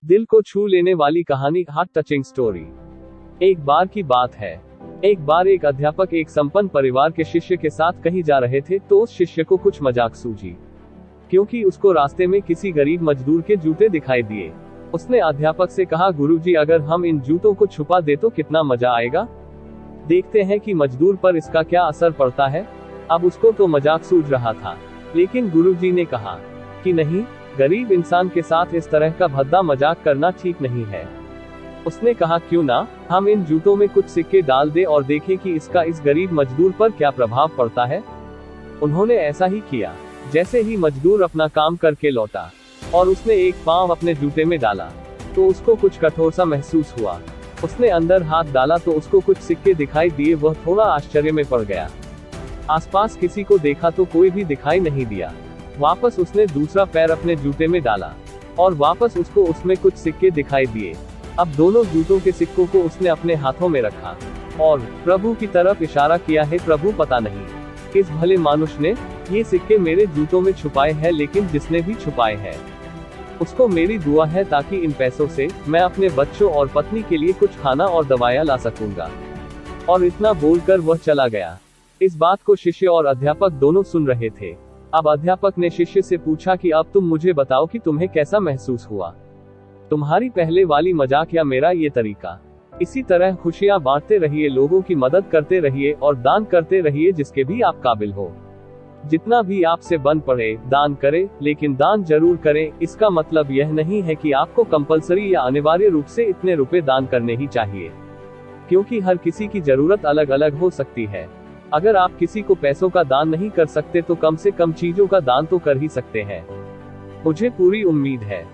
दिल को छू लेने वाली कहानी, हार्ट टचिंग स्टोरी। एक बार की बात है। एक बार एक अध्यापक एक संपन्न परिवार के शिष्य के साथ कहीं जा रहे थे, तो उस शिष्य को कुछ मजाक सूझी, क्योंकि उसको रास्ते में किसी गरीब मजदूर के जूते दिखाई दिए। उसने अध्यापक से कहा, गुरुजी, अगर हम इन जूतों को छुपा दे तो कितना मजा आएगा। देखते हैं कि मजदूर पर इसका क्या असर पड़ता है। अब उसको तो मजाक सूझ रहा था, लेकिन गुरुजी ने कहा कि नहीं, गरीब इंसान के साथ इस तरह का भद्दा मजाक करना ठीक नहीं है। उसने कहा, क्यों ना हम इन जूतों में कुछ सिक्के डाल दे और देखें कि इसका इस गरीब मजदूर पर क्या प्रभाव पड़ता है। उन्होंने ऐसा ही किया। जैसे ही मजदूर अपना काम करके लौटा और उसने एक पांव अपने जूते में डाला, तो उसको कुछ कठोर सा महसूस हुआ। उसने अंदर हाथ डाला तो उसको कुछ सिक्के दिखाई दिए। वह थोड़ा आश्चर्य में पड़ गया। आसपास किसी को देखा तो कोई भी दिखाई नहीं दिया। वापस उसने दूसरा पैर अपने जूते में डाला और वापस उसको उसमें कुछ सिक्के दिखाई दिए। अब दोनों जूतों के सिक्कों को उसने अपने हाथों में रखा और प्रभु की तरफ इशारा किया है, प्रभु, पता नहीं किस भले मानुष ने ये सिक्के मेरे जूतों में छुपाए हैं, लेकिन जिसने भी छुपाए हैं उसको मेरी दुआ है, ताकि इन पैसों से मैं अपने बच्चों और पत्नी के लिए कुछ खाना और दवाइयाँ ला सकूंगा। और इतना बोलकर वह चला गया। इस बात को शिष्य और अध्यापक दोनों सुन रहे थे। अब अध्यापक ने शिष्य से पूछा कि अब तुम मुझे बताओ कि तुम्हें कैसा महसूस हुआ, तुम्हारी पहले वाली मजाक या मेरा ये तरीका। इसी तरह खुशियां बांटते रहिए, लोगों की मदद करते रहिए और दान करते रहिए जिसके भी आप काबिल हो। जितना भी आपसे बन पड़े दान करें, लेकिन दान जरूर करें। इसका मतलब यह नहीं है कि आपको कंपलसरी या अनिवार्य रूप से इतने रुपए दान करने ही चाहिए, क्योंकि हर किसी की जरूरत अलग अलग हो सकती है। अगर आप किसी को पैसों का दान नहीं कर सकते तो कम से कम चीजों का दान तो कर ही सकते हैं। मुझे पूरी उम्मीद है